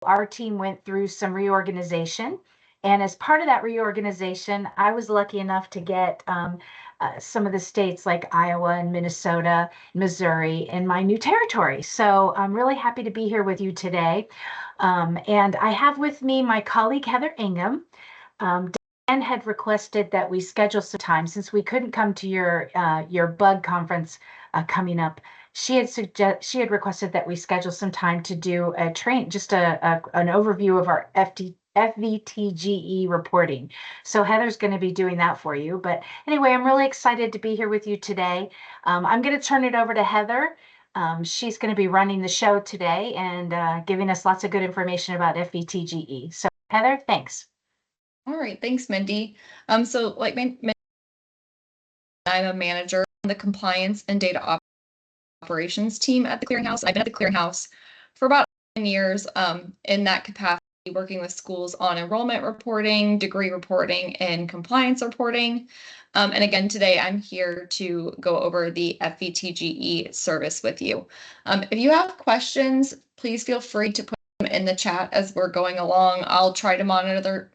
our team went through some reorganization. And as part of that reorganization, I was lucky enough to get some of the states like Iowa and Minnesota, Missouri in my new territory. So I'm really happy to be here with you today. And I have with me my colleague, Heather Ingham. Dan had requested that we schedule some time since we couldn't come to your BUG conference coming up. She had requested that we schedule some time to do an overview of our FVTGE reporting. So Heather's going to be doing that for you. But anyway, I'm really excited to be here with you today. I'm going to turn it over to Heather. She's going to be running the show today and giving us lots of good information about FVTGE. So Heather, thanks. All right, thanks, Mindy. So like I'm a manager on the compliance and data operations team at the Clearinghouse. I've been at the Clearinghouse for about 10 years in that capacity, working with schools on enrollment reporting, degree reporting, and compliance reporting. And again, today I'm here to go over the FVTGE service with you. If you have questions, please feel free to put them in the chat as we're going along. I'll try to monitor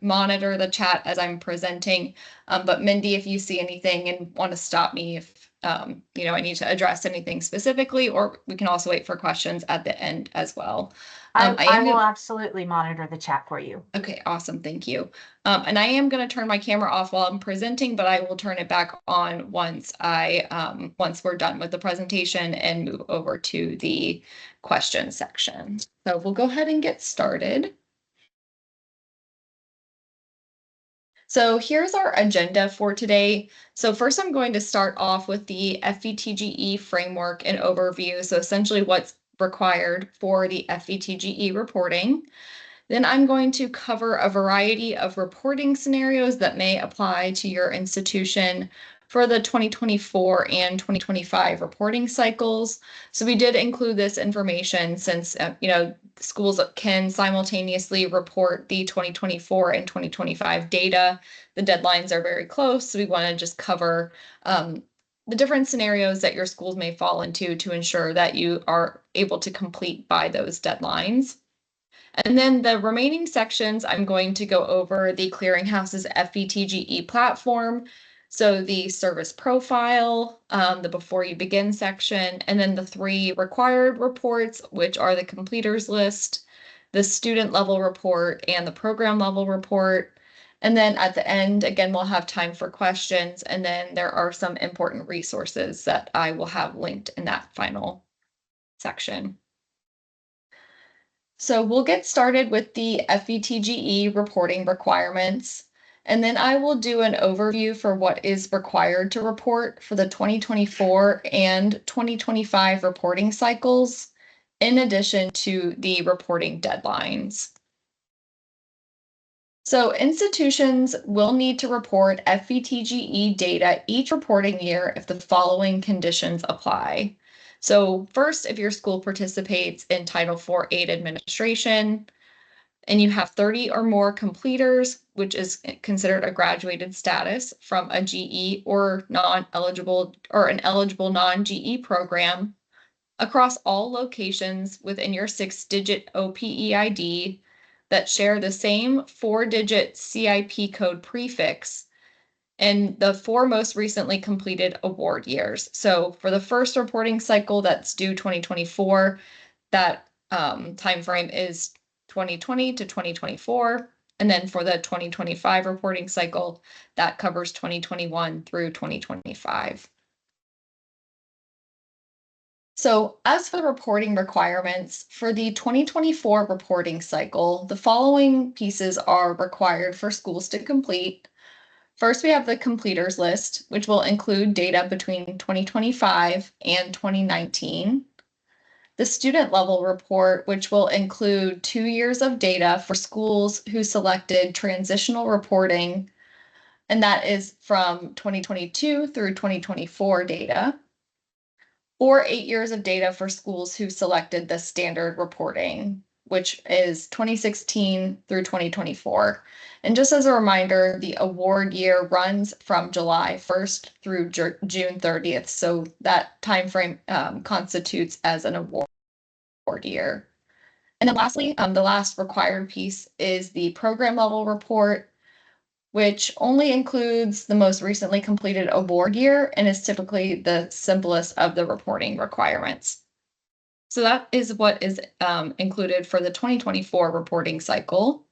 the chat as I'm presenting. But Mindy, if you see anything and want to stop me if I need to address anything specifically, or we can also wait for questions at the end as well. I will absolutely monitor the chat for you. Okay, awesome. Thank you. And I am going to turn my camera off while I'm presenting, but I will turn it back on once we're done with the presentation and move over to the question section. So we'll go ahead and get started. So here's our agenda for today. So first I'm going to start off with the FVTGE framework and overview. So essentially what's required for the FVTGE reporting. Then I'm going to cover a variety of reporting scenarios that may apply to your institution for the 2024 and 2025 reporting cycles. So we did include this information since, schools can simultaneously report the 2024 and 2025 data. The deadlines are very close, so we want to just cover the different scenarios that your schools may fall into to ensure that you are able to complete by those deadlines. And then the remaining sections, I'm going to go over the Clearinghouse's FVTGE platform. So the service profile, the before you begin section, and then the 3 required reports, which are the completers list, the student level report, and the program level report. And then at the end, again, we'll have time for questions. And then there are some important resources that I will have linked in that final section. So we'll get started with the FVTGE reporting requirements, and then I will do an overview for what is required to report for the 2024 and 2025 reporting cycles, in addition to the reporting deadlines. So institutions will need to report FVTGE data each reporting year if the following conditions apply. So first, if your school participates in Title IV aid administration and you have 30 or more completers, which is considered a graduated status from a GE or non-eligible or an eligible non-GE program across all locations within your 6-digit OPEID that share the same 4-digit CIP code prefix and the 4 most recently completed award years. So for the first reporting cycle that's due 2024, that timeframe is 2020 to 2024. And then for the 2025 reporting cycle, that covers 2021 through 2025. So as for the reporting requirements, for the 2024 reporting cycle, the following pieces are required for schools to complete. First, we have the completers list, which will include data between 2025 and 2019. The student level report, which will include 2 years of data for schools who selected transitional reporting, and that is from 2022 through 2024 data, or 8 years of data for schools who selected the standard reporting, which is 2016 through 2024. And just as a reminder, the award year runs from July 1st through June 30th. So that timeframe constitutes as an award year. And then lastly, the last required piece is the program level report, which only includes the most recently completed award year and is typically the simplest of the reporting requirements. So that is what is included for the 2024 reporting cycle.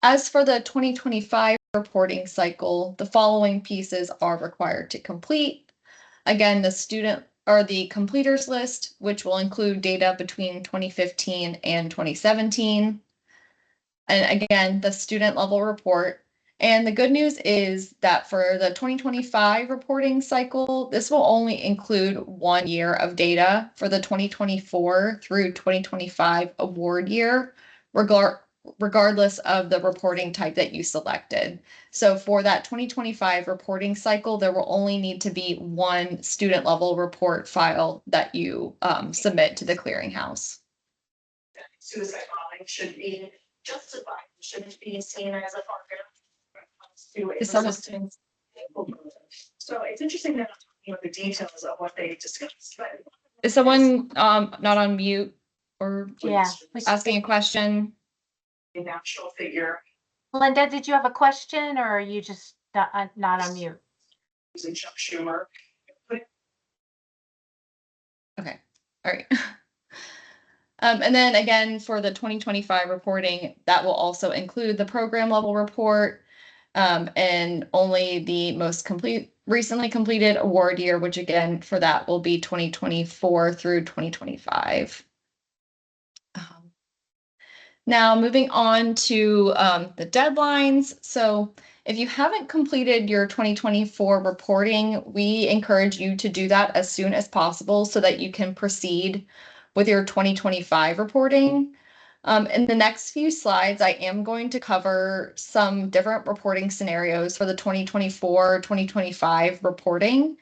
As for the 2025 reporting cycle, the following pieces are required to complete. Again, the student or the completers list, which will include data between 2015 and 2017. And again, the student level report. And the good news is that for the 2025 reporting cycle, this will only include 1 year of data for the 2024 through 2025 award year, regardless of the reporting type that you selected. So for that 2025 reporting cycle, there will only need to be 1 student level report file that you submit to the clearinghouse. Suicide bombing should be justified, shouldn't be seen as a factor to a resistance. So it's interesting that I'm talking about the details of what they discussed, but is someone not on mute or Yeah. asking a question? a natural figure Linda, did you have a question or are you just not on mute? using Chuck Schumer. Okay, all right. And then again, for the 2025 reporting, that will also include the program level report and only the most recently completed award year, which again, for that will be 2024 through 2025. Now moving on to the deadlines. So if you haven't completed your 2024 reporting, we encourage you to do that as soon as possible so that you can proceed with your 2025 reporting. In the next few slides, I am going to cover some different reporting scenarios for the 2024-2025 reporting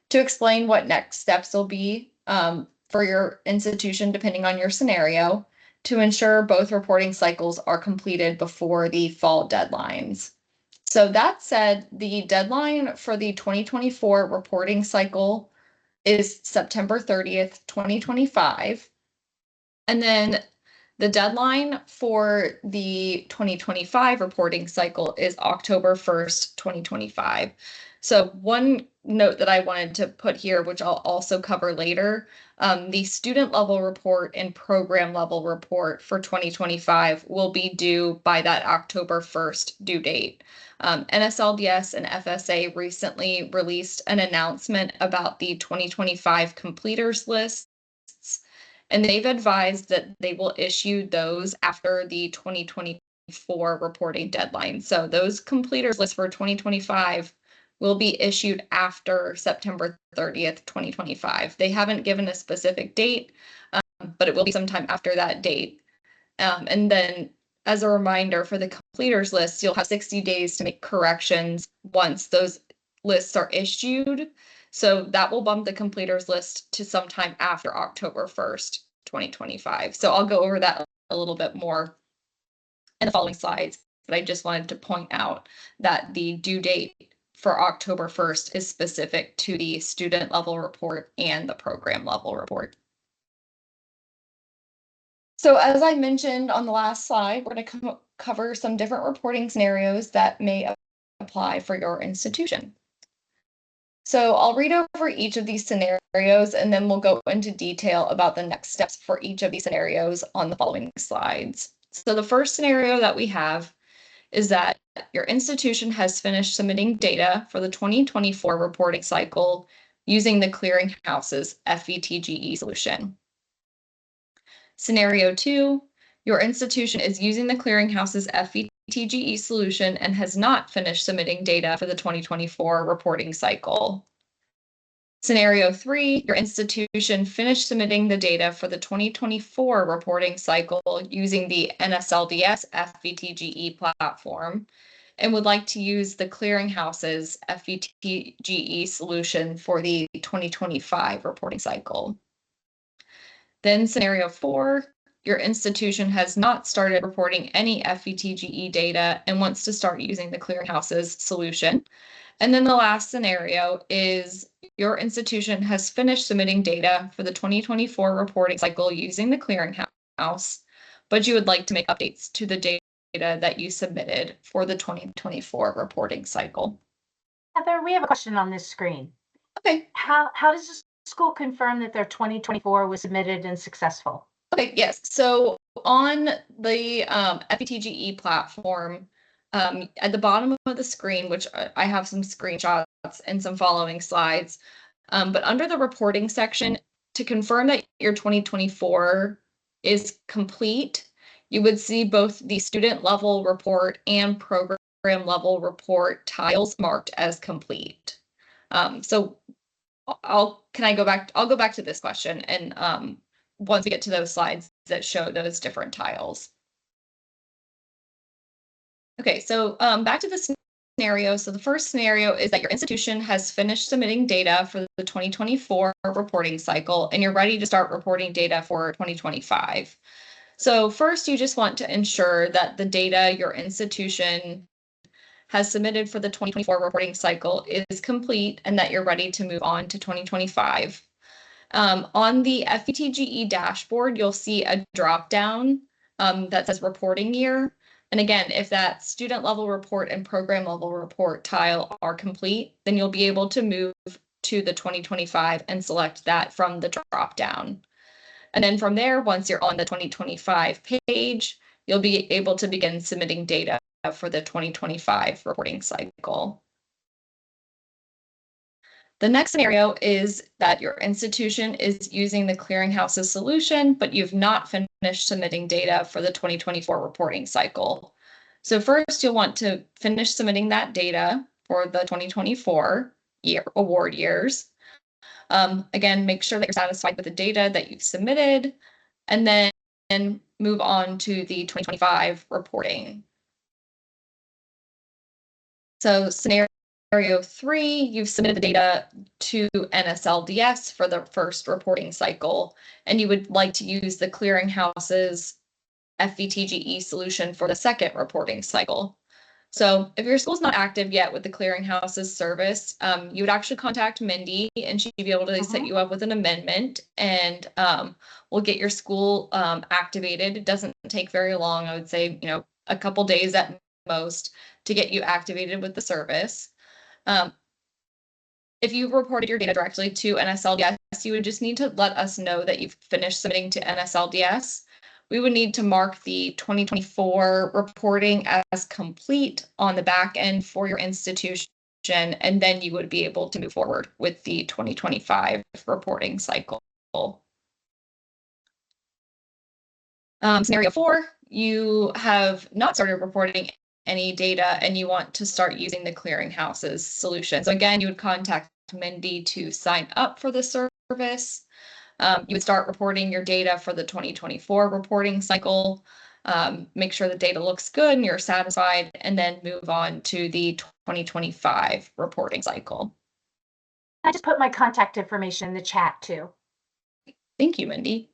to explain what next steps will be for your institution, depending on your scenario, to ensure both reporting cycles are completed before the fall deadlines. So that said, the deadline for the 2024 reporting cycle is September 30th, 2025. And then the deadline for the 2025 reporting cycle is October 1st, 2025. So one note that I wanted to put here, which I'll also cover later, the student level report and program level report for 2025 will be due by that October 1st due date. NSLDS and FSA recently released an announcement about the 2025 completers lists, and they've advised that they will issue those after the 2024 reporting deadline. So those completers lists for 2025 will be issued after September 30th, 2025. They haven't given a specific date, but it will be sometime after that date. And then as a reminder for the completers list, you'll have 60 days to make corrections once those lists are issued. So that will bump the completers list to sometime after October 1st, 2025. So I'll go over that a little bit more in the following slides, but I just wanted to point out that the due date for October 1st is specific to the student level report and the program level report. So as I mentioned on the last slide, we're going to cover some different reporting scenarios that may apply for your institution. So I'll read over each of these scenarios and then we'll go into detail about the next steps for each of these scenarios on the following slides. So the first scenario that we have is that your institution has finished submitting data for the 2024 reporting cycle using the clearinghouse's FVTGE solution. Scenario 2, your institution is using the clearinghouse's FVTGE solution and has not finished submitting data for the 2024 reporting cycle. Scenario 3, your institution finished submitting the data for the 2024 reporting cycle using the NSLDS FVTGE platform and would like to use the clearinghouse's FVTGE solution for the 2025 reporting cycle. Then scenario 4, your institution has not started reporting any FVTGE data and wants to start using the clearinghouse's solution. And then the last scenario is your institution has finished submitting data for the 2024 reporting cycle using the clearinghouse clearinghouse, but you would like to make updates to the data that you submitted for the 2024 reporting cycle. Heather, we have a question on this screen. Okay. How does the school confirm that their 2024 was submitted and successful? Okay, yes. So on the FVTGE platform, at the bottom of the screen, which I have some screenshots and some following slides, but under the reporting section, to confirm that your 2024 is complete, you would see both the student level report and program level report tiles marked as complete. So I'll go back to this question, and once we get to those slides that show those different tiles. Okay, so back to the scenario. So the first scenario is that your institution has finished submitting data for the 2024 reporting cycle, and you're ready to start reporting data for 2025. So first, you just want to ensure that the data your institution has submitted for the 2024 reporting cycle is complete and that you're ready to move on to 2025. On the FVTGE dashboard, you'll see a drop down that says reporting year. And again, if that student level report and program level report tile are complete, then you'll be able to move to the 2025 and select that from the drop down. And then from there, once you're on the 2025 page, you'll be able to begin submitting data for the 2025 reporting cycle. The next scenario is that your institution is using the clearinghouse's solution, but you've not finished submitting data for the 2024 reporting cycle. So first, you'll want to finish submitting that data for the 2024 award years. Again, make sure that you're satisfied with the data that you've submitted, and then move on to the 2025 reporting. So scenario 3, you've submitted the data to NSLDS for the first reporting cycle, and you would like to use the clearinghouse's FVTGE solution for the second reporting cycle. So if your school's not active yet with the clearinghouse's service, you would actually contact Mindy, and she'd be able to set you up with an amendment, and we'll get your school activated. It doesn't take very long. I would say, a couple days at most to get you activated with the service. If you reported your data directly to NSLDS, you would just need to let us know that you've finished submitting to NSLDS. We would need to mark the 2024 reporting as complete on the back end for your institution, and then you would be able to move forward with the 2025 reporting cycle. Scenario 4, you have not started reporting any data and you want to start using the clearinghouse's solution. So again, you would contact Mindy to sign up for the service. You would start reporting your data for the 2024 reporting cycle, make sure the data looks good and you're satisfied, and then move on to the 2025 reporting cycle. I just put my contact information in the chat too. Thank you, Mindy.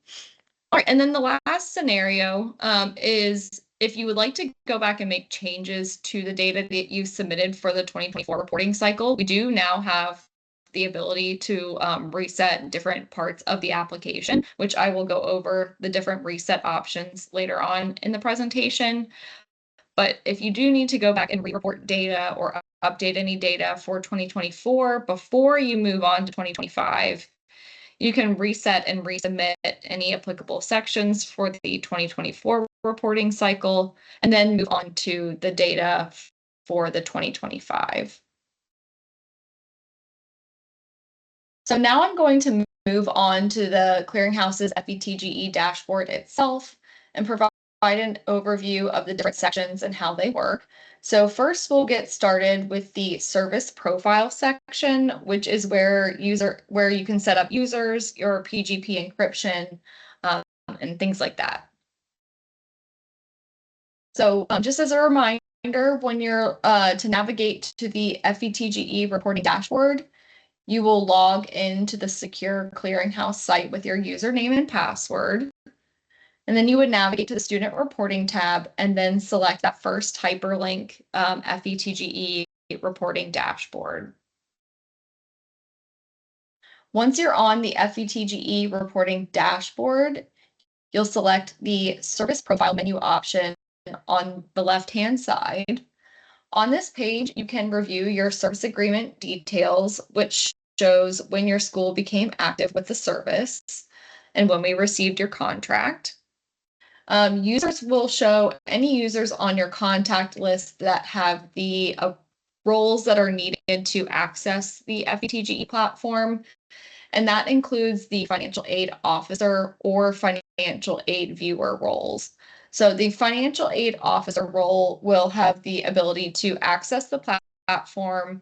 All right, and then the last scenario is if you would like to go back and make changes to the data that you submitted for the 2024 reporting cycle. We do now have the ability to reset different parts of the application, which I will go over the different reset options later on in the presentation. But if you do need to go back and re-report data or update any data for 2024 before you move on to 2025, you can reset and resubmit any applicable sections for the 2024 reporting cycle, and then move on to the data for the 2025. So now I'm going to move on to the Clearinghouse's FVTGE dashboard itself and provide an overview of the different sections and how they work. So first, we'll get started with the service profile section, which is where you can set up users, your PGP encryption, and things like that. So just as a reminder, when you're to navigate to the FVTGE reporting dashboard, you will log into the secure clearinghouse site with your username and password. And then you would navigate to the student reporting tab and then select that first hyperlink, FVTGE reporting dashboard. Once you're on the FVTGE reporting dashboard, you'll select the service profile menu option on the left-hand side. On this page, you can review your service agreement details, which shows when your school became active with the service and when we received your contract. Users will show any users on your contact list that have the roles that are needed to access the FVTGE platform, and that includes the financial aid officer or financial aid viewer roles. So the financial aid officer role will have the ability to access the platform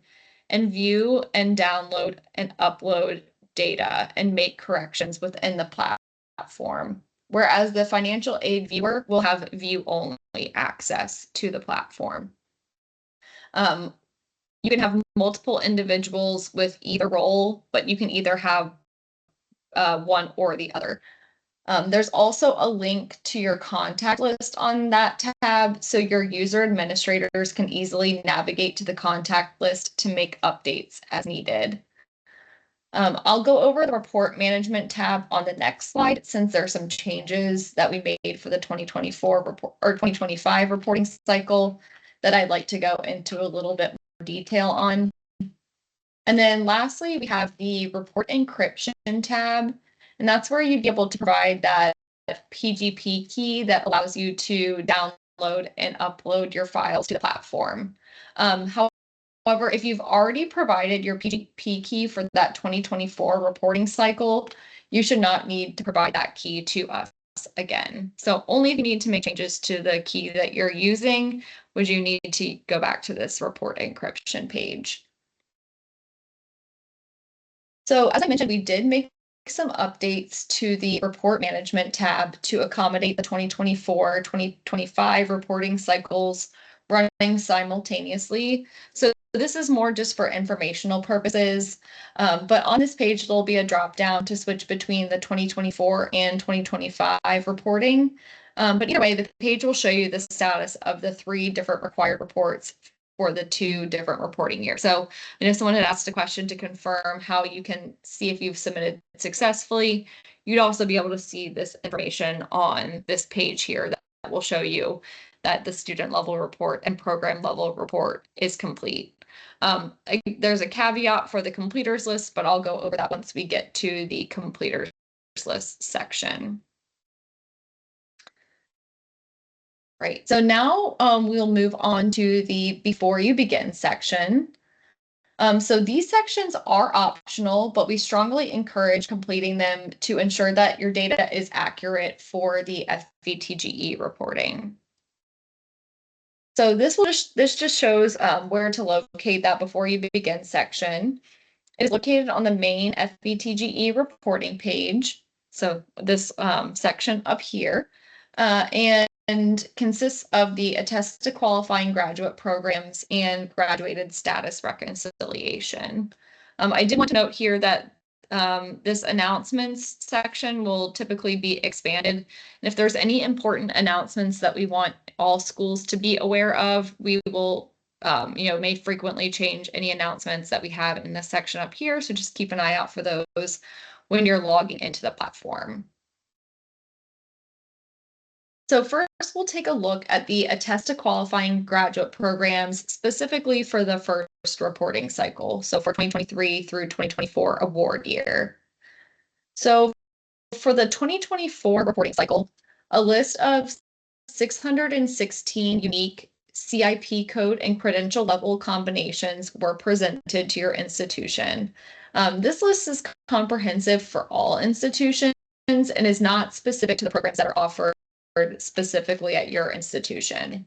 and view and download and upload data and make corrections within the platform, whereas the financial aid viewer will have view-only access to the platform. You can have multiple individuals with either role, but you can either have one or the other. There's also a link to your contact list on that tab, so your user administrators can easily navigate to the contact list to make updates as needed. I'll go over the report management tab on the next slide, since there are some changes that we made for the 2024 report or 2025 reporting cycle that I'd like to go into a little bit more detail on. And then lastly, we have the report encryption tab, and that's where you'd be able to provide that PGP key that allows you to download and upload your files to the platform. However, if you've already provided your PGP key for that 2024 reporting cycle, you should not need to provide that key to us again. So only if you need to make changes to the key that you're using would you need to go back to this report encryption page. So as I mentioned, we did make some updates to the report management tab to accommodate the 2024-2025 reporting cycles running simultaneously. So this is more just for informational purposes, but on this page, there'll be a drop down to switch between the 2024 and 2025 reporting. But either way, the page will show you the status of the 3 different required reports for the 2 different reporting years. So if someone had asked a question to confirm how you can see if you've submitted successfully, you'd also be able to see this information on this page here that will show you that the student level report and program level report is complete. There's a caveat for the completers list, but I'll go over that once we get to the completers list section. Right, so now we'll move on to the before you begin section. So these sections are optional, but we strongly encourage completing them to ensure that your data is accurate for the FVTGE reporting. So this just shows where to locate that before you begin section. It is located on the main FVTGE reporting page. So this section up here, and consists of the attest to qualifying graduate programs and graduated status reconciliation. I did want to note here that this announcements section will typically be expanded. And if there's any important announcements that we want all schools to be aware of, we will, may frequently change any announcements that we have in this section up here. So just keep an eye out for those when you're logging into the platform. So first, we'll take a look at the attest to qualifying graduate programs, specifically for the first reporting cycle. So for 2023 through 2024 award year. So for the 2024 reporting cycle, a list of 616 unique CIP code and credential level combinations were presented to your institution. This list is comprehensive for all institutions and is not specific to the programs that are offered specifically at your institution.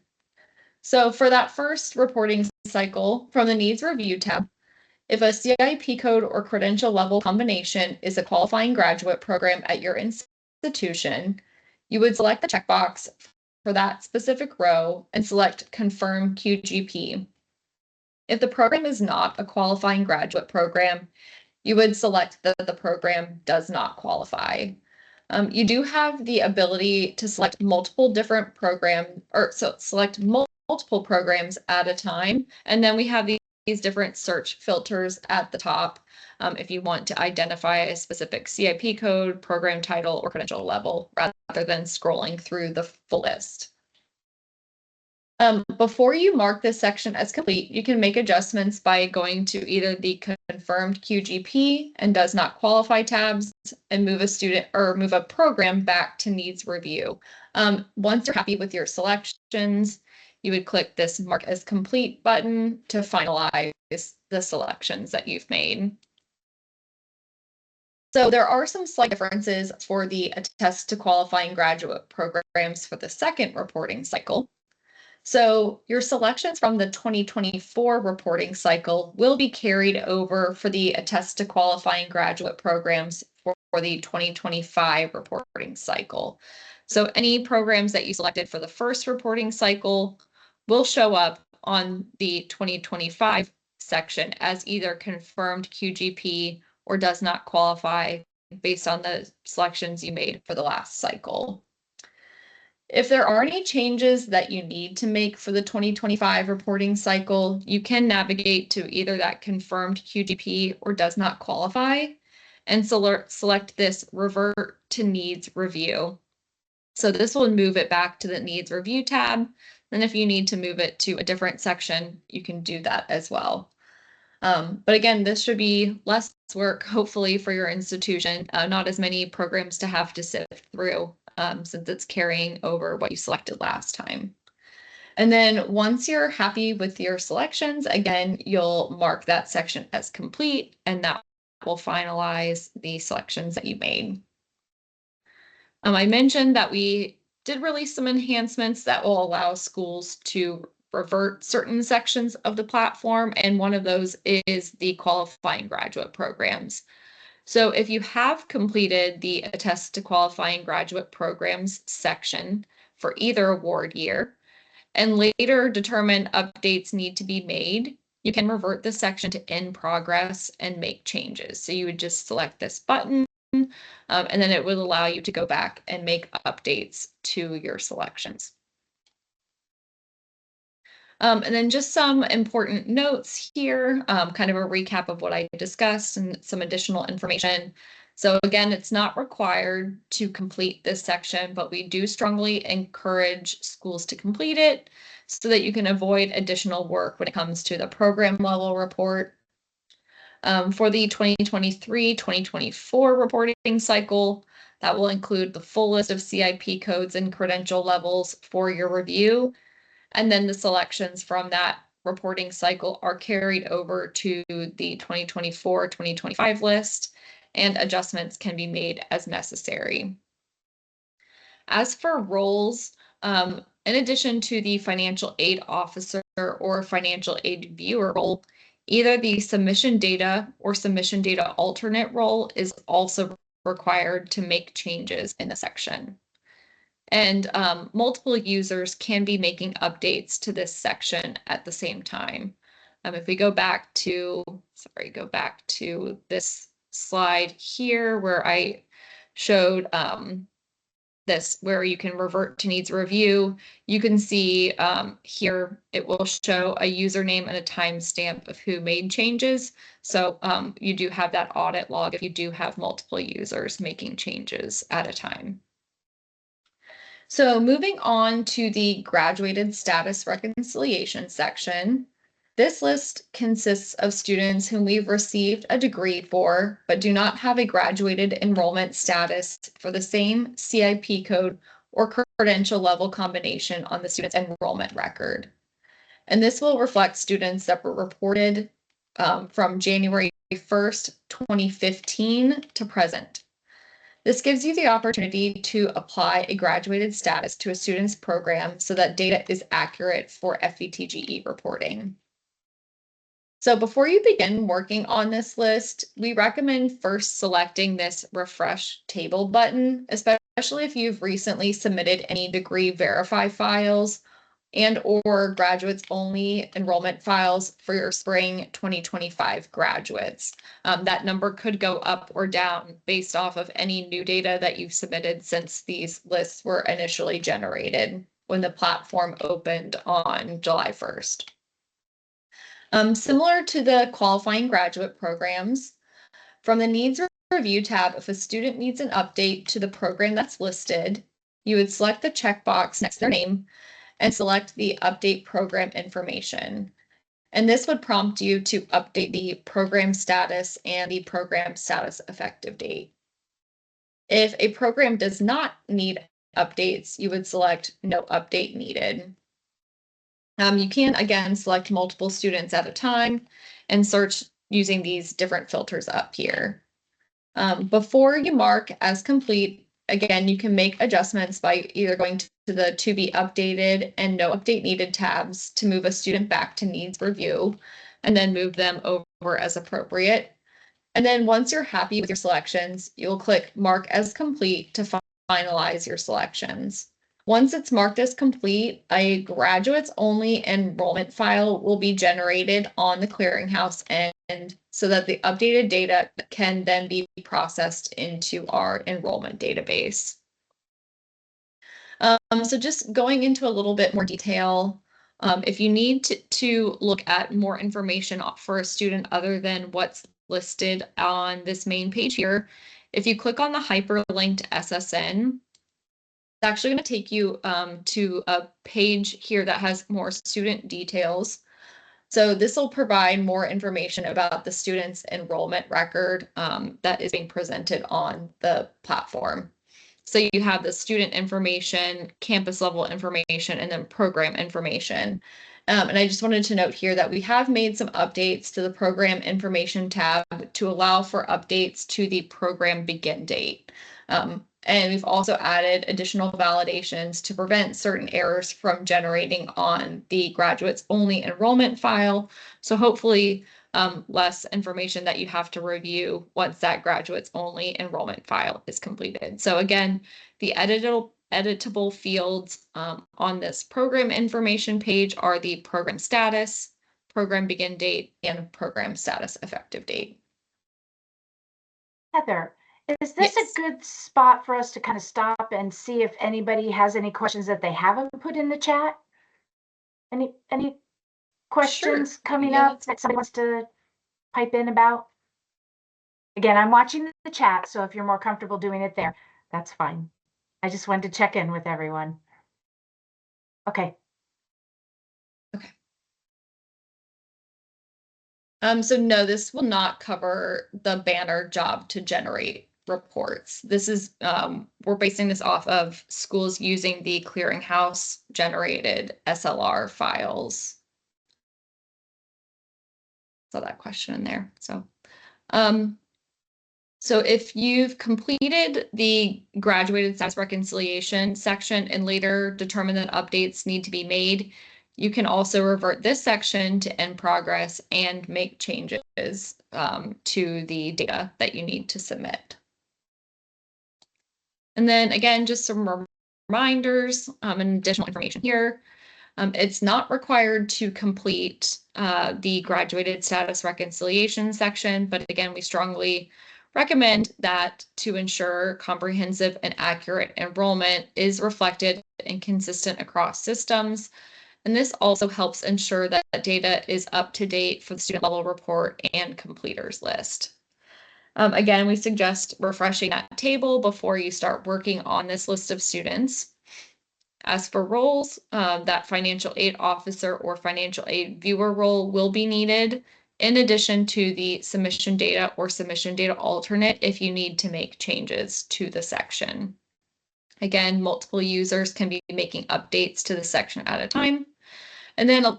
So for that first reporting cycle, from the Needs Review tab, if a CIP code or credential level combination is a qualifying graduate program at your institution, you would select the checkbox for that specific row and select Confirm QGP. If the program is not a qualifying graduate program, you would select that the program does not qualify. You do have the ability to select multiple different programs, or so select multiple programs at a time. And then we have these different search filters at the top if you want to identify a specific CIP code, program title, or credential level rather rather than scrolling through the full list. Before you mark this section as complete, you can make adjustments by going to either the confirmed QGP and does not qualify tabs and move a student or move a program back to needs review. Once you're happy with your selections, you would click this mark as complete button to finalize the selections that you've made. So there are some slight differences for the attest to qualifying graduate programs for the second reporting cycle. So your selections from the 2024 reporting cycle will be carried over for the attest to qualifying graduate programs for the 2025 reporting cycle. So any programs that you selected for the first reporting cycle will show up on the 2025 section as either confirmed QGP or does not qualify based on the selections you made for the last cycle. If there are any changes that you need to make for the 2025 reporting cycle, you can navigate to either that confirmed QGP or does not qualify and select this revert to needs review. So this will move it back to the needs review tab. And if you need to move it to a different section, you can do that as well. But again, this should be less work, hopefully, for your institution, not as many programs to have to sift through, since it's carrying over what you selected last time. And then once you're happy with your selections, again, you'll mark that section as complete, and that will finalize the selections that you made. I mentioned that we did release some enhancements that will allow schools to revert certain sections of the platform, and one of those is the qualifying graduate programs. So if you have completed the attest to qualifying graduate programs section for either award year and later determine updates need to be made, you can revert the section to in progress and make changes. So you would just select this button, and then it will allow you to go back and make updates to your selections. And then just some important notes here, kind of a recap of what I discussed and some additional information. So again, it's not required to complete this section, but we do strongly encourage schools to complete it so that you can avoid additional work when it comes to the program level report. For the 2023-2024 reporting cycle, that will include the full list of CIP codes and credential levels for your review. And then the selections from that reporting cycle are carried over to the 2024-2025 list, and adjustments can be made as necessary. As for roles, in addition to the financial aid officer or financial aid viewer role, either the submission data or submission data alternate role is also required to make changes in the section. And multiple users can be making updates to this section at the same time. If we go back to this slide here where I showed this, where you can revert to needs review, you can see here it will show a username and a timestamp of who made changes. So you do have that audit log if you do have multiple users making changes at a time. So moving on to the graduated status reconciliation section, this list consists of students whom we've received a degree for, but do not have a graduated enrollment status for the same CIP code or credential level combination on the student's enrollment record. And this will reflect students that were reported from January 1st, 2015 to present. This gives you the opportunity to apply a graduated status to a student's program so that data is accurate for FVTGE reporting. So before you begin working on this list, we recommend first selecting this refresh table button, especially if you've recently submitted any degree verify files and or graduates only enrollment files for your spring 2025 graduates. That number could go up or down based off of any new data that you've submitted since these lists were initially generated when the platform opened on July 1st. Similar to the qualifying graduate programs, from the needs review tab, if a student needs an update to the program that's listed, you would select the checkbox next to their name and select the update program information. And this would prompt you to update the program status and the program status effective date. If a program does not need updates, you would select no update needed. You can, again, select multiple students at a time and search using these different filters up here. Before you mark as complete, again, you can make adjustments by either going to the to be updated and no update needed tabs to move a student back to needs review and then move them over as appropriate. And then once you're happy with your selections, you'll click mark as complete to finalize your selections. Once it's marked as complete, a graduates only enrollment file will be generated on the clearinghouse end so that the updated data can then be processed into our enrollment database. So just going into a little bit more detail, if you need to look at more information for a student other than what's listed on this main page here, if you click on the hyperlinked SSN, it's actually going to take you to a page here that has more student details. So this will provide more information about the student's enrollment record that is being presented on the platform. So you have the student information, campus level information, and then program information. And I just wanted to note here that we have made some updates to the program information tab to allow for updates to the program begin date. And we've also added additional validations to prevent certain errors from generating on the graduates only enrollment file. So hopefully less information that you have to review once that graduates only enrollment file is completed. So again, the editable fields on this program information page are the program status, program begin date, and program status effective date. Heather, is this Yes. a good spot for us to kind of stop and see if anybody has any questions that they haven't put in the chat? Any questions coming Yeah, up that somebody wants to pipe in about? Again, I'm watching the chat, so if you're more comfortable doing it there, that's fine. I just wanted to check in with everyone. Okay. So no, this will not cover the banner job to generate reports. This is, we're basing this off of schools using the clearinghouse generated SLR files. So that question in there. So if you've completed the graduated status reconciliation section and later determine that updates need to be made, you can also revert this section to in progress and make changes to the data that you need to submit. And then again, just some reminders and additional information here. It's not required to complete the graduated status reconciliation section, but again, we strongly recommend that to ensure comprehensive and accurate enrollment is reflected and consistent across systems. And this also helps ensure that data is up to date for the student level report and completers list. Again, we suggest refreshing that table before you start working on this list of students. As for roles, that financial aid officer or financial aid viewer role will be needed in addition to the submission data or submission data alternate if you need to make changes to the section. Again, multiple users can be making updates to the section at a time. And then a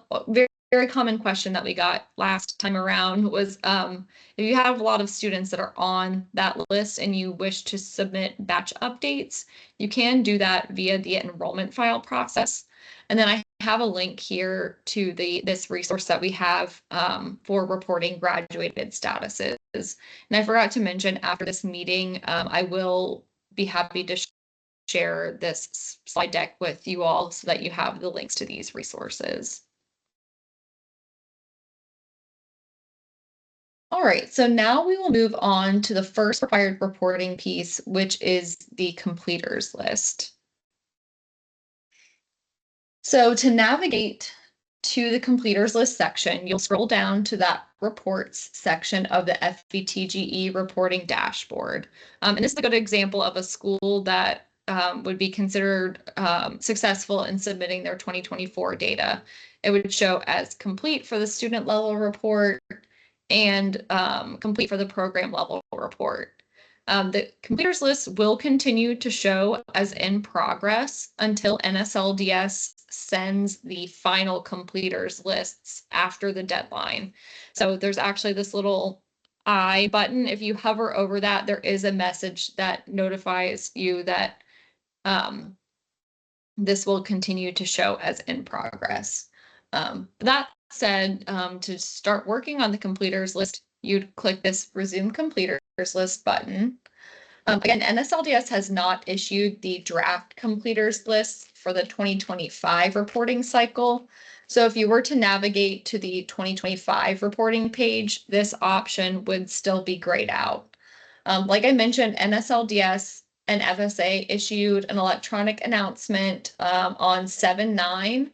very common question that we got last time around was if you have a lot of students that are on that list and you wish to submit batch updates, you can do that via the enrollment file process. And then I have a link here to this resource that we have for reporting graduated statuses. And I forgot to mention after this meeting, I will be happy to share this slide deck with you all so that you have the links to these resources. All right, so now we will move on to the first required reporting piece, which is the completers list. So to navigate to the completers list section, you'll scroll down to that reports section of the FVTGE reporting dashboard. And this is a good example of a school that would be considered successful in submitting their 2024 data. It would show as complete for the student level report and complete for the program level report. The completers list will continue to show as in progress until NSLDS sends the final completers lists after the deadline. So there's actually this little I button. If you hover over that, there is a message that notifies you that this will continue to show as in progress. That said, to start working on the completers list, you'd click this Resume Completers List button. Again, NSLDS has not issued the draft completers list for the 2025 reporting cycle. So if you were to navigate to the 2025 reporting page, this option would still be grayed out. Like I mentioned, NSLDS and FSA issued an electronic announcement on 7/9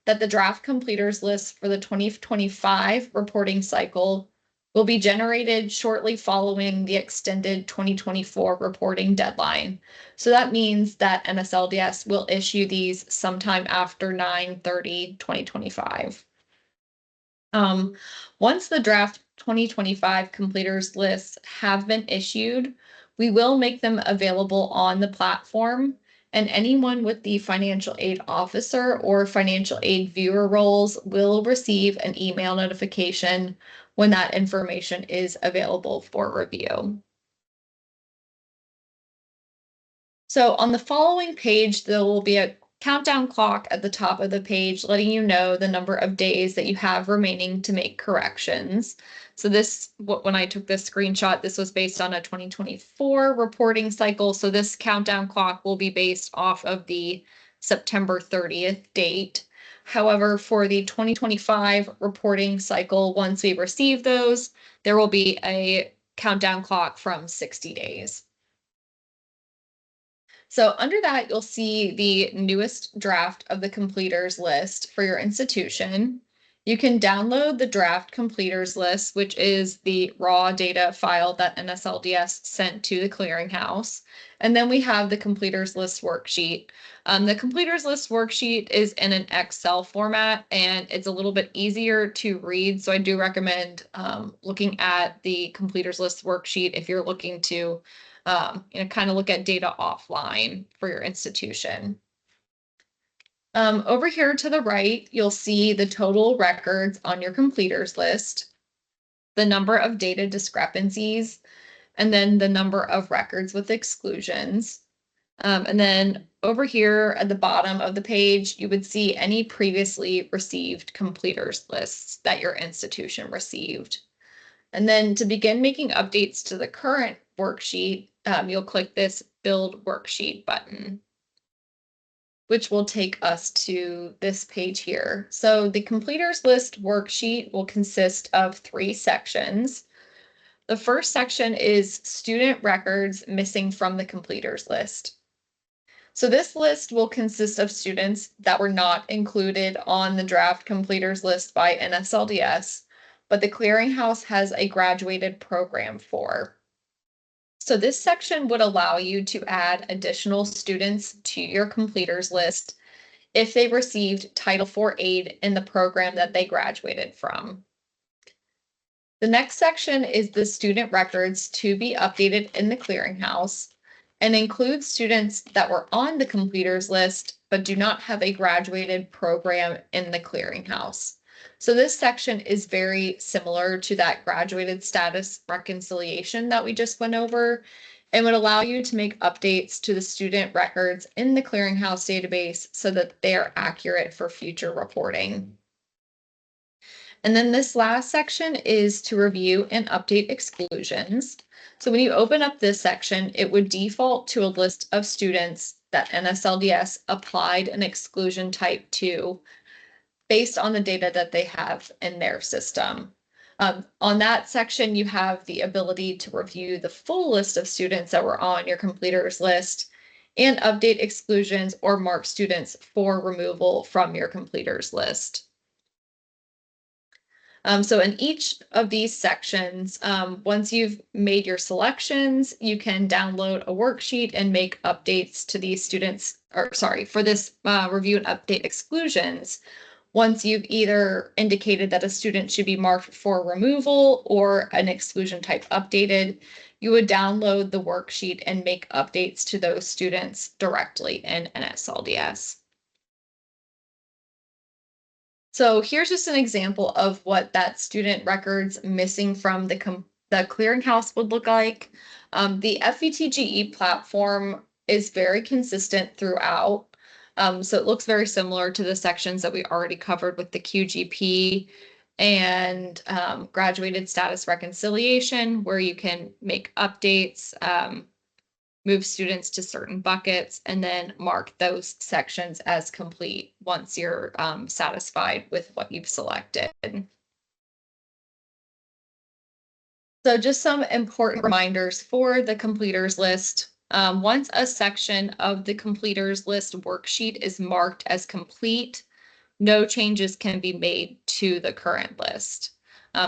that the draft completers list for the 2025 reporting cycle will be generated shortly following the extended 2024 reporting deadline. So that means that NSLDS will issue these sometime after 9/30/2025. Once the draft 2025 completers lists have been issued, we will make them available on the platform, and anyone with the financial aid officer or financial aid viewer roles will receive an email notification when that information is available for review. So on the following page, there will be a countdown clock at the top of the page, letting you know the number of days that you have remaining to make corrections. So when I took this screenshot, this was based on a 2024 reporting cycle. So this countdown clock will be based off of the September 30th date. However, for the 2025 reporting cycle, once we receive those, there will be a countdown clock from 60 days. So under that, you'll see the newest draft of the completers list for your institution. You can download the draft completers list, which is the raw data file that NSLDS sent to the clearinghouse. And then we have the completers list worksheet. The completers list worksheet is in an Excel format, and it's a little bit easier to read. So I do recommend looking at the completers list worksheet if you're looking to kind of look at data offline for your institution. Over here to the right, you'll see the total records on your completers list, the number of data discrepancies, and then the number of records with exclusions. And then over here at the bottom of the page, you would see any previously received completers lists that your institution received. And then to begin making updates to the current worksheet, you'll click this Build Worksheet button, which will take us to this page here. So the completers list worksheet will consist of 3 sections. The first section is student records missing from the completers list. So this list will consist of students that were not included on the draft completers list by NSLDS, but the clearinghouse has a graduated program for. So this section would allow you to add additional students to your completers list if they received Title IV aid in the program that they graduated from. The next section is the student records to be updated in the clearinghouse and includes students that were on the completers list but do not have a graduated program in the clearinghouse. So this section is very similar to that graduated status reconciliation that we just went over and would allow you to make updates to the student records in the clearinghouse database so that they are accurate for future reporting. And then this last section is to review and update exclusions. So when you open up this section, it would default to a list of students that NSLDS applied an exclusion type to based on the data that they have in their system. On that section, you have the ability to review the full list of students that were on your completers list and update exclusions or mark students for removal from your completers list. So in each of these sections, once you've made your selections, you can download a worksheet and make updates to these students, or sorry, for this review and update exclusions. Once you've either indicated that a student should be marked for removal or an exclusion type updated, you would download the worksheet and make updates to those students directly in NSLDS. So here's just an example of what that student records missing from the clearinghouse would look like. The FVTGE platform is very consistent throughout. So it looks very similar to the sections that we already covered with the QGP and graduated status reconciliation, where you can make updates, move students to certain buckets, and then mark those sections as complete once you're satisfied with what you've selected. So just some important reminders for the completers list. Once a section of the completers list worksheet is marked as complete, no changes can be made to the current list.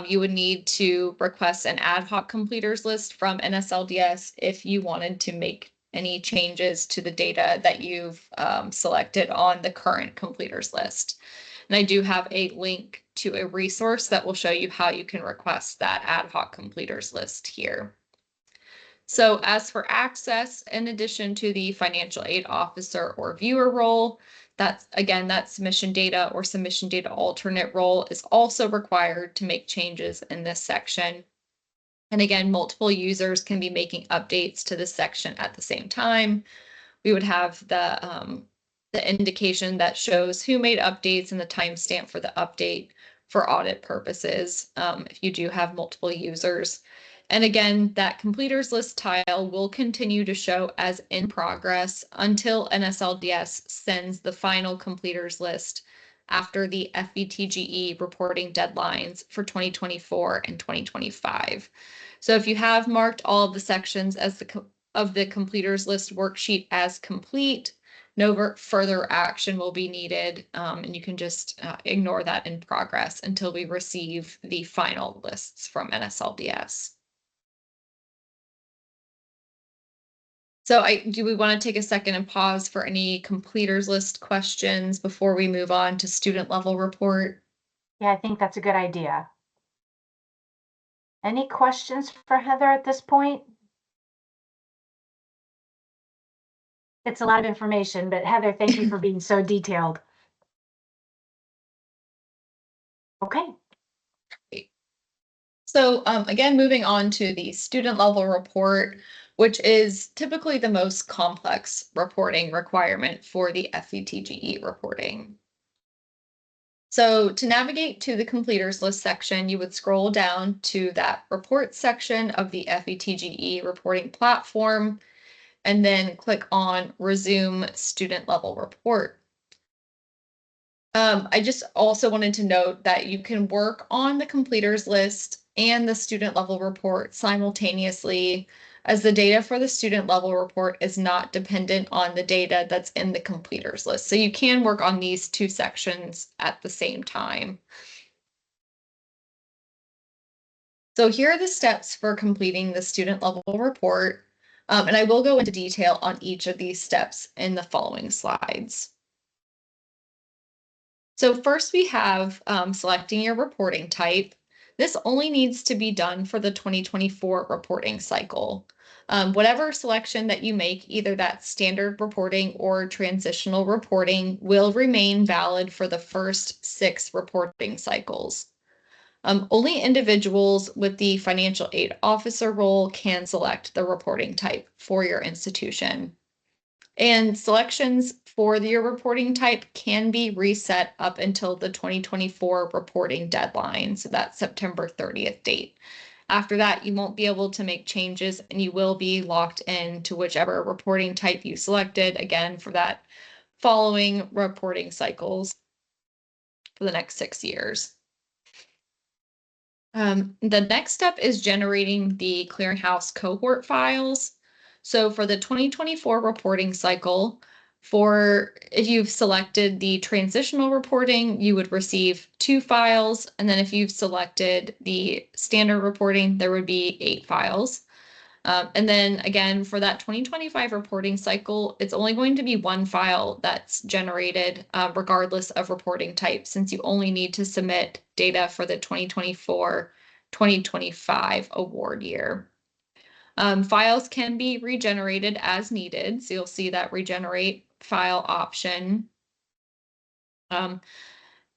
You would need to request an ad hoc completers list from NSLDS if you wanted to make any changes to the data that you've selected on the current completers list. And I do have a link to a resource that will show you how you can request that ad hoc completers list here. So as for access, in addition to the financial aid officer or viewer role, that submission data or submission data alternate role is also required to make changes in this section. And again, multiple users can be making updates to this section at the same time. We would have the indication that shows who made updates and the timestamp for the update for audit purposes if you do have multiple users. And again, that completers list tile will continue to show as in progress until NSLDS sends the final completers list after the FVTGE reporting deadlines for 2024 and 2025. So if you have marked all of the sections as of the completers list worksheet as complete, no further action will be needed, and you can just ignore that in progress until we receive the final lists from NSLDS. So do we want to take a second and pause for any completers list questions before we move on to student level report? Yeah, I think that's a good idea. Any questions for Heather at this point? It's a lot of information, but Heather, thank you for being so detailed. Okay. So again, moving on to the student level report, which is typically the most complex reporting requirement for the FVTGE reporting. So to navigate to the completers list section, you would scroll down to that report section of the FVTGE reporting platform, and then click on resume student level report. I just also wanted to note that you can work on the completers list and the student level report simultaneously, as the data for the student level report is not dependent on the data that's in the completers list. So you can work on these two sections at the same time. So here are the steps for completing the student level report, and I will go into detail on each of these steps in the following slides. So first we have selecting your reporting type. This only needs to be done for the 2024 reporting cycle. Whatever selection that you make, either that standard reporting or transitional reporting, will remain valid for the first 6 reporting cycles. Only individuals with the financial aid officer role can select the reporting type for your institution. And selections for your reporting type can be reset up until the 2024 reporting deadline, so that's September 30th date. After that, you won't be able to make changes, and you will be locked in to whichever reporting type you selected, again, for that following reporting cycles for the next 6 years. The next step is generating the clearinghouse cohort files. So for the 2024 reporting cycle, If you've selected the transitional reporting, you would receive 2 files. And then if you've selected the standard reporting, there would be 8 files. And then again, for that 2025 reporting cycle, it's only going to be 1 file that's generated regardless of reporting type, since you only need to submit data for the 2024-2025 award year. Files can be regenerated as needed, so you'll see that regenerate file option.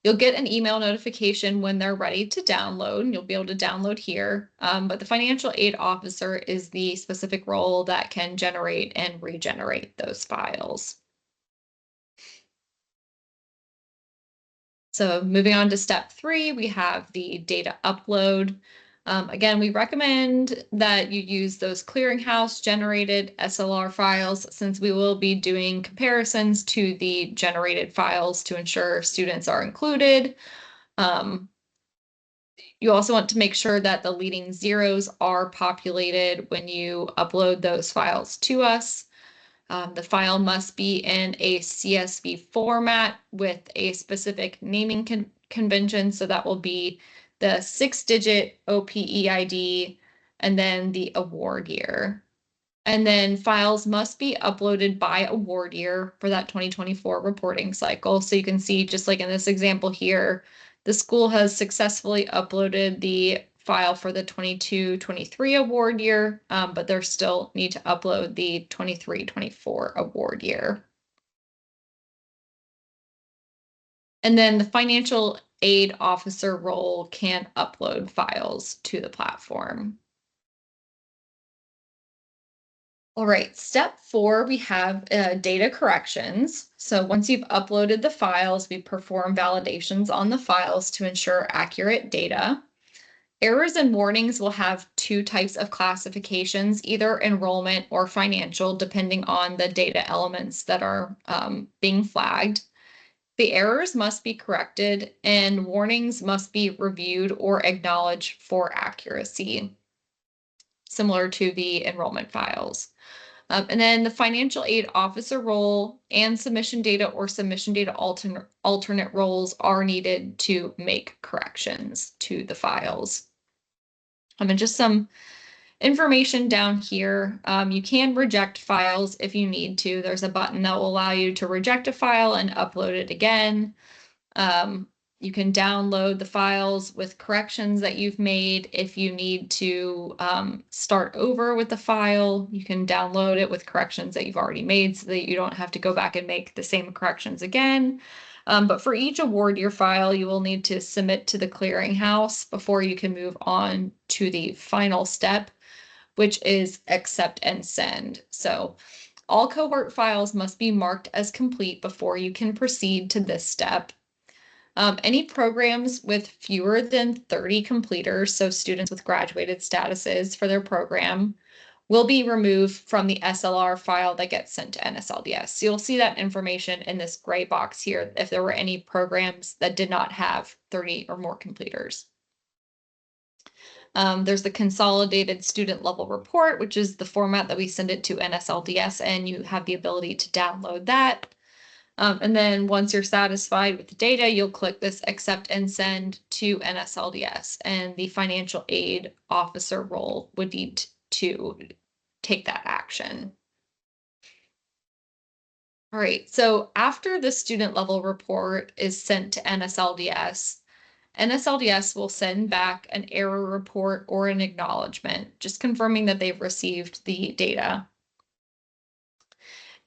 You'll get an email notification when they're ready to download, and you'll be able to download here. But the financial aid officer is the specific role that can generate and regenerate those files. So moving on to step 3, we have the data upload. Again, we recommend that you use those clearinghouse generated SLR files, since we will be doing comparisons to the generated files to ensure students are included. You also want to make sure that the leading zeros are populated when you upload those files to us. The file must be in a CSV format with a specific naming convention, so that will be the 6-digit OPEID and then the award year. And then files must be uploaded by award year for that 2024 reporting cycle. So you can see, just like in this example here, the school has successfully uploaded the file for the 22-23 award year, but they still need to upload the 23-24 award year. And then the financial aid officer role can upload files to the platform. All right, step 4, we have data corrections. So once you've uploaded the files, we perform validations on the files to ensure accurate data. Errors and warnings will have 2 types of classifications, either enrollment or financial, depending on the data elements that are being flagged. The errors must be corrected and warnings must be reviewed or acknowledged for accuracy, similar to the enrollment files. And then the financial aid officer role and submission data or submission data alternate roles are needed to make corrections to the files. And just some information down here. You can reject files if you need to. There's a button that will allow you to reject a file and upload it again. You can download the files with corrections that you've made. If you need to start over with the file, you can download it with corrections that you've already made so that you don't have to go back and make the same corrections again. But for each award year file, you will need to submit to the clearinghouse before you can move on to the final step, which is accept and send. So all cohort files must be marked as complete before you can proceed to this step. Any programs with fewer than 30 completers, so students with graduated statuses for their program, will be removed from the SLR file that gets sent to NSLDS. So you'll see that information in this gray box here if there were any programs that did not have 30 or more completers. There's the consolidated student level report, which is the format that we send it to NSLDS, and you have the ability to download that. And then once you're satisfied with the data, you'll click this accept and send to NSLDS, and the financial aid officer role would need to take that action. All right, so after the student level report is sent to NSLDS, NSLDS will send back an error report or an acknowledgement, just confirming that they've received the data.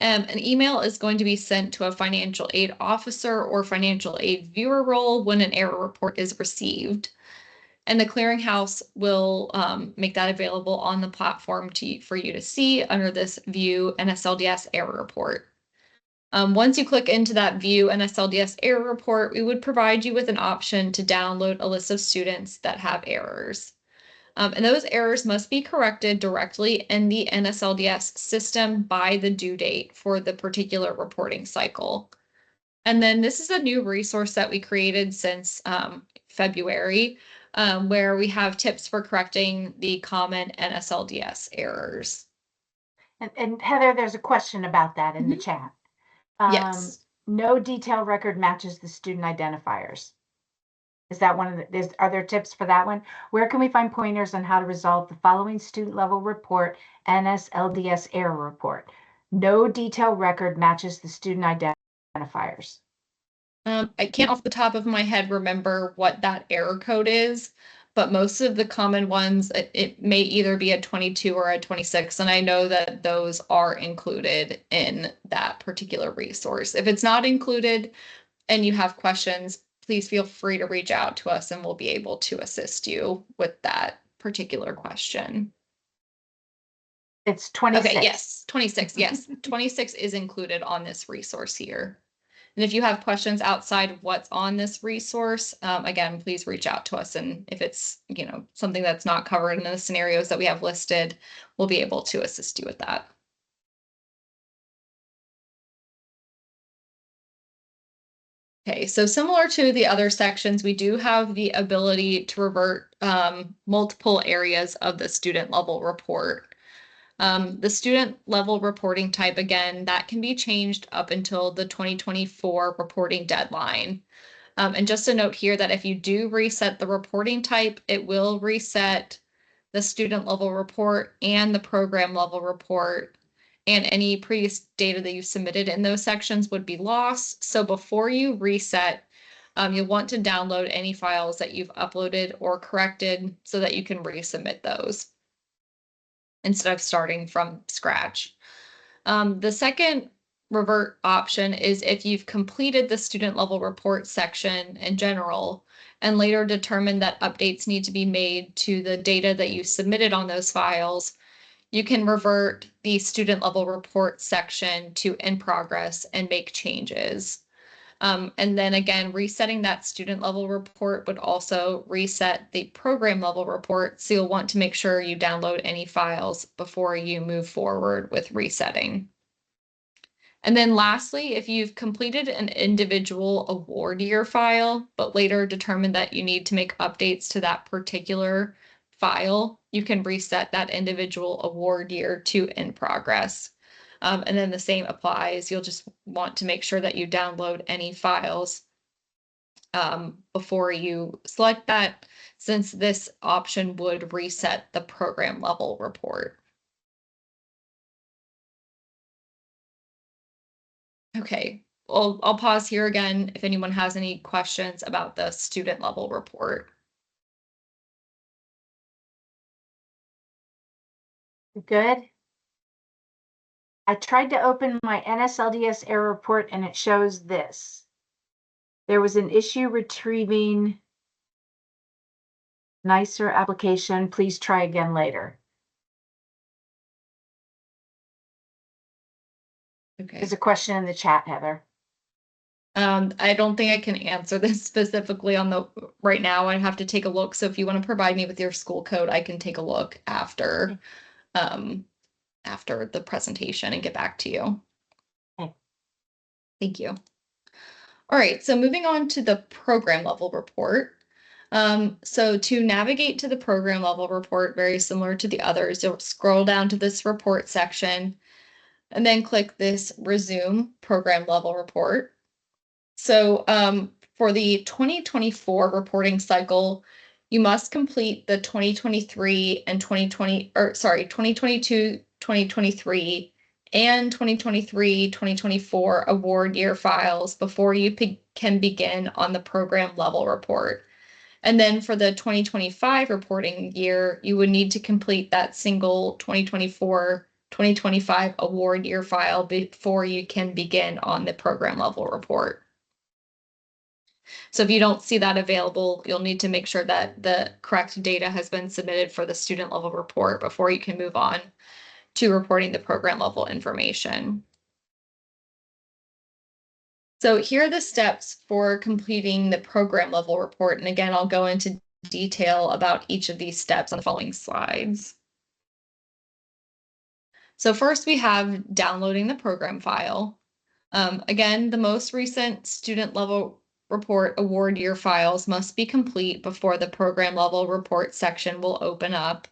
An email is going to be sent to a financial aid officer or financial aid viewer role when an error report is received. And the clearinghouse will make that available on the platform for you to see under this View NSLDS Error Report. Once you click into that View NSLDS Error Report, we would provide you with an option to download a list of students that have errors. And those errors must be corrected directly in the NSLDS system by the due date for the particular reporting cycle. And then this is a new resource that we created since February, where we have tips for correcting the common NSLDS errors. And Heather, there's a question about that in the chat. Yes. No detailed record matches the student identifiers. Is that one of the, are there tips for that one? Where can we find pointers on how to resolve the following student level report, NSLDS error report? No detailed record matches the student identifiers. I can't off the top of my head remember what that error code is, but most of the common ones, it may either be a 22 or a 26, and I know that those are included in that particular resource. If it's not included and you have questions, please feel free to reach out to us and we'll be able to assist you with that particular question. It's 26. Okay, yes, 26, yes. 26 is included on this resource here. And if you have questions outside of what's on this resource, again, please reach out to us. And if it's, something that's not covered in the scenarios that we have listed, we'll be able to assist you with that. Okay, so similar to the other sections, we do have the ability to revert multiple areas of the student level report. The student level reporting type, again, that can be changed up until the 2024 reporting deadline. And just a note here that if you do reset the reporting type, it will reset the student level report and the program level report, and any previous data that you submitted in those sections would be lost. So before you reset, you'll want to download any files that you've uploaded or corrected so that you can resubmit those instead of starting from scratch. The second revert option is if you've completed the student level report section in general and later determined that updates need to be made to the data that you submitted on those files, you can revert the student level report section to in progress and make changes. And then again, resetting that student level report would also reset the program level report. So you'll want to make sure you download any files before you move forward with resetting. And then lastly, if you've completed an individual award year file, but later determined that you need to make updates to that particular file, you can reset that individual award year to in progress. And then the same applies. You'll just want to make sure that you download any files before you select that, since this option would reset the program level report. Okay, well, I'll pause here again if anyone has any questions about the student level report. Good. I tried to open my NSLDS error report and it shows this. There was an issue retrieving nicer application. Please try again later. Okay. There's a question in the chat, Heather. I don't think I can answer this specifically on the right now. I have to take a look. So if you want to provide me with your school code, I can take a look after after the presentation and get back to you. Okay. Thank you. All right, so moving on to the program level report. So to navigate to the program level report, very similar to the others, you'll scroll down to this report section and then click this resume program level report. So for the 2024 reporting cycle, you must complete the 2023 and 2022, 2023 and 2023, 2024 award year files before you can begin on the program level report. And then for the 2025 reporting year, you would need to complete that single 2024, 2025 award year file before you can begin on the program level report. So if you don't see that available, you'll need to make sure that the correct data has been submitted for the student level report before you can move on to reporting the program level information. So here are the steps for completing the program level report. And again, I'll go into detail about each of these steps on the following slides. So first we have downloading the program file. Again, the most recent student level report award year files must be complete before the program level report section will open up.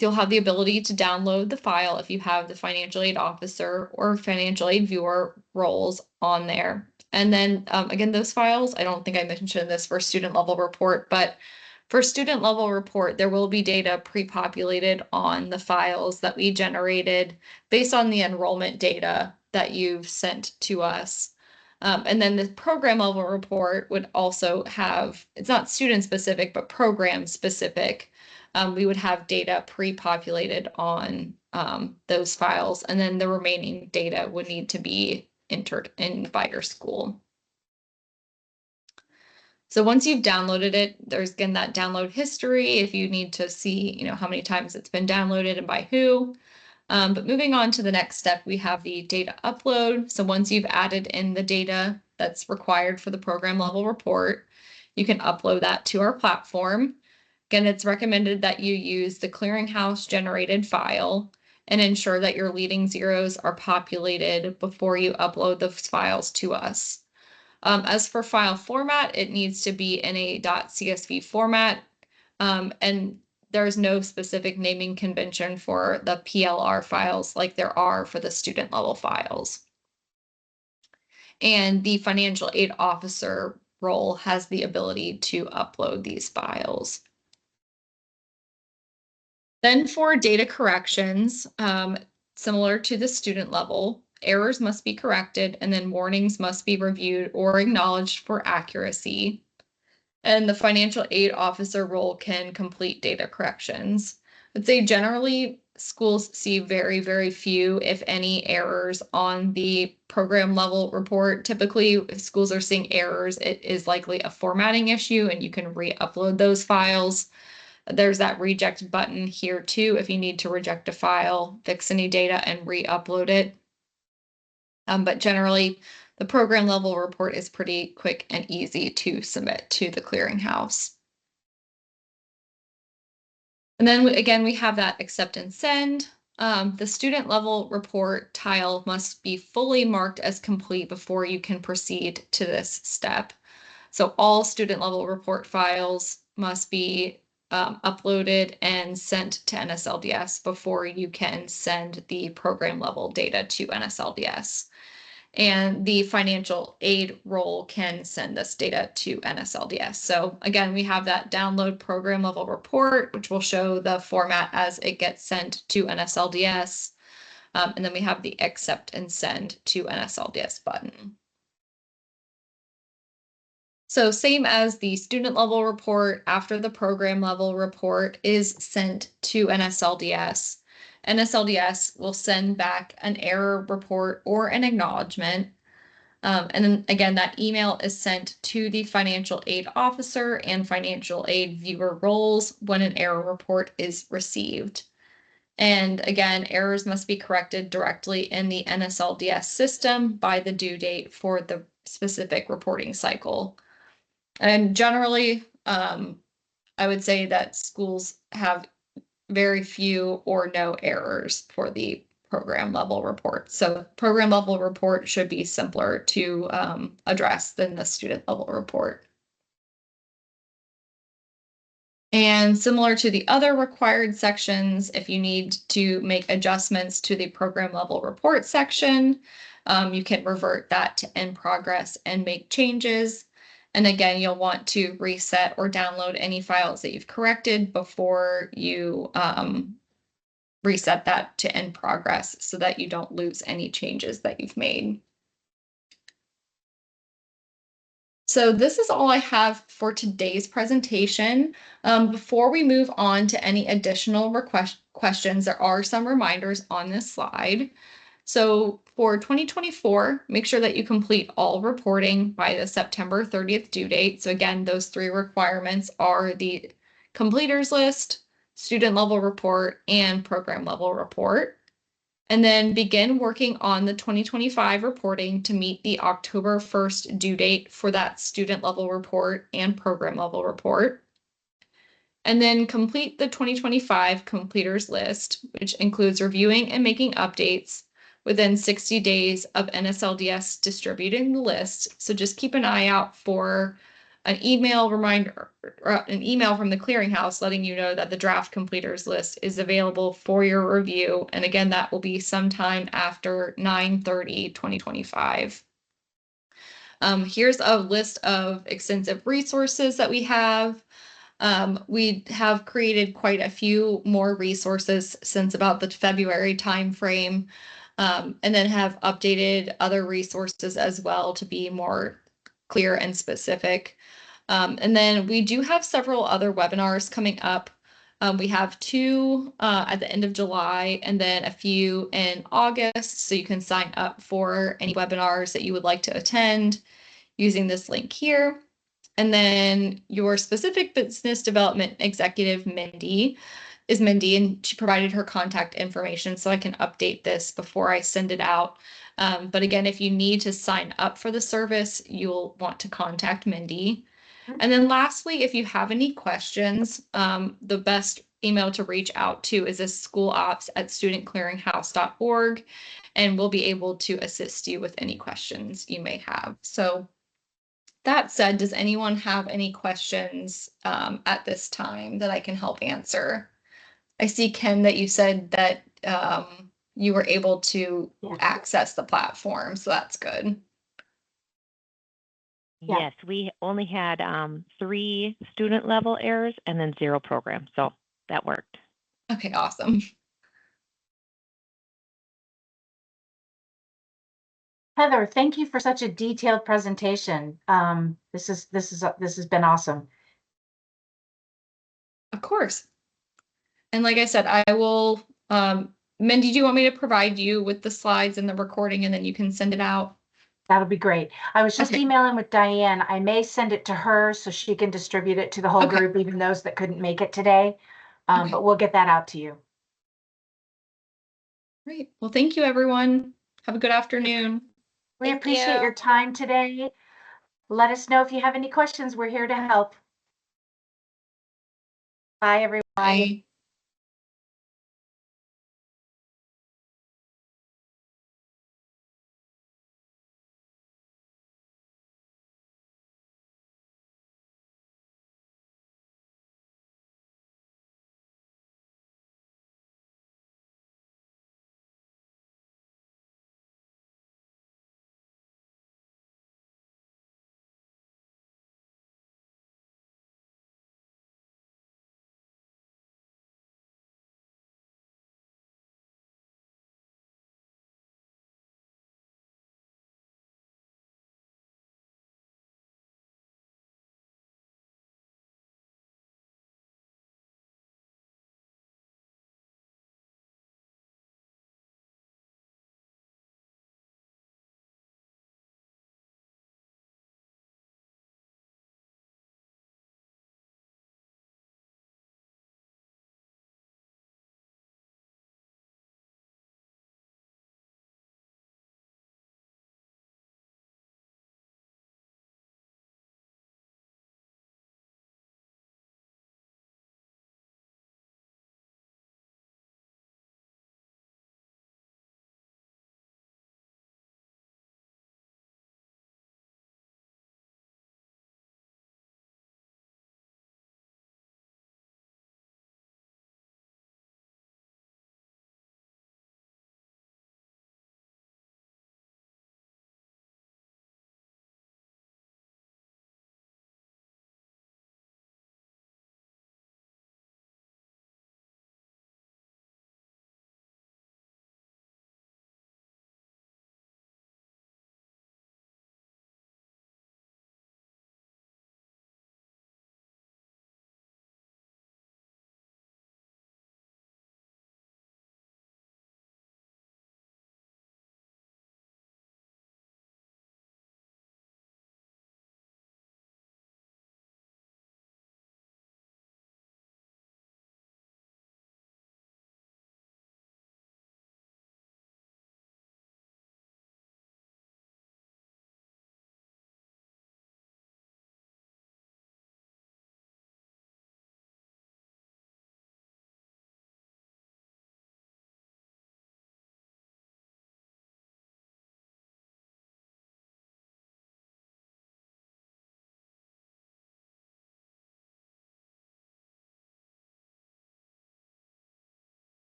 you'll have the ability to download the file if you have the financial aid officer or financial aid viewer roles on there. And then again, those files, I don't think I mentioned this for student level report, but for student level report, there will be data pre-populated on the files that we generated based on the enrollment data that you've sent to us. And then the program level report would also have, it's not student specific, but program specific. We would have data pre-populated on those files, and then the remaining data would need to be entered in by your school. So once you've downloaded it, there's again that download history if you need to see, how many times it's been downloaded and by who. But moving on to the next step, we have the data upload. So once you've added in the data that's required for the program level report, you can upload that to our platform. Again, it's recommended that you use the clearinghouse generated file and ensure that your leading zeros are populated before you upload those files to us. As for file format, it needs to be in a .csv format, and there's no specific naming convention for the PLR files like there are for the student level files. And the financial aid officer role has the ability to upload these files. Then for data corrections, similar to the student level, errors must be corrected, and then warnings must be reviewed or acknowledged for accuracy. And the financial aid officer role can complete data corrections. I'd say generally schools see very, very few, if any, errors on the program level report. Typically, if schools are seeing errors, it is likely a formatting issue, and you can re-upload those files. There's that reject button here too, if you need to reject a file, fix any data, and re-upload it. But generally, the program level report is pretty quick and easy to submit to the clearinghouse. And then again, we have that accept and send. The student level report tile must be fully marked as complete before you can proceed to this step. So all student level report files must be uploaded and sent to NSLDS before you can send the program level data to NSLDS. And the financial aid role can send this data to NSLDS. So again, we have that download program level report, which will show the format as it gets sent to NSLDS. And then we have the accept and send to NSLDS button. So same as the student level report, after the program level report is sent to NSLDS, NSLDS will send back an error report or an acknowledgement. And then again, that email is sent to the financial aid officer and financial aid viewer roles when an error report is received. And again, errors must be corrected directly in the NSLDS system by the due date for the specific reporting cycle. And generally, I would say that schools have very few or no errors for the program level report. So program level report should be simpler to address than the student level report. And similar to the other required sections, if you need to make adjustments to the program level report section, you can revert that to in progress and make changes. And again, you'll want to reset or download any files that you've corrected before you reset that to in progress so that you don't lose any changes that you've made. So this is all I have for today's presentation. Before we move on to any additional questions, there are some reminders on this slide. So for 2024, make sure that you complete all reporting by the September 30th due date. So again, those three requirements are the completers list, student level report, and program level report. And then begin working on the 2025 reporting to meet the October 1st due date for that student level report and program level report. And then complete the 2025 completers list, which includes reviewing and making updates within 60 days of NSLDS distributing the list. So just keep an eye out for an email reminder, or an email from the clearinghouse letting you know that the draft completers list is available for your review. And again, that will be sometime after 9/30/2025. Here's a list of extensive resources that we have. We have created quite a few more resources since about the February timeframe, and then have updated other resources as well to be more clear and specific. And then we do have several other webinars coming up. We have 2 at the end of July and then a few in August. So you can sign up for any webinars that you would like to attend using this link here. And then your specific business development executive, Mindy, and she provided her contact information so I can update this before I send it out. But again, if you need to sign up for the service, you'll want to contact Mindy. And then lastly, if you have any questions, the best email to reach out to is schoolops@studentclearinghouse.org, and we'll be able to assist you with any questions you may have. So that said, does anyone have any questions at this time that I can help answer? I see, Ken, that you said that you were able to access the platform, so that's good. Yeah. Yes, we only had 3 student level errors and then 0 program, so that worked. Okay, awesome. Heather, thank you for such a detailed presentation. This has been awesome. Of course. And like I said, I will, Mindy, do you want me to provide you with the slides and the recording and then you can send it out? That'll be great. I was just Okay. emailing with Diane. I may send it to her so she can distribute it to the whole Okay. group, even those that couldn't make it today. Okay. But we'll get that out to you. Great. Well, thank you, everyone. Have a good afternoon. We Thank appreciate you. your time today. Let us know if you have any questions. We're here to help. Bye, everyone. Bye.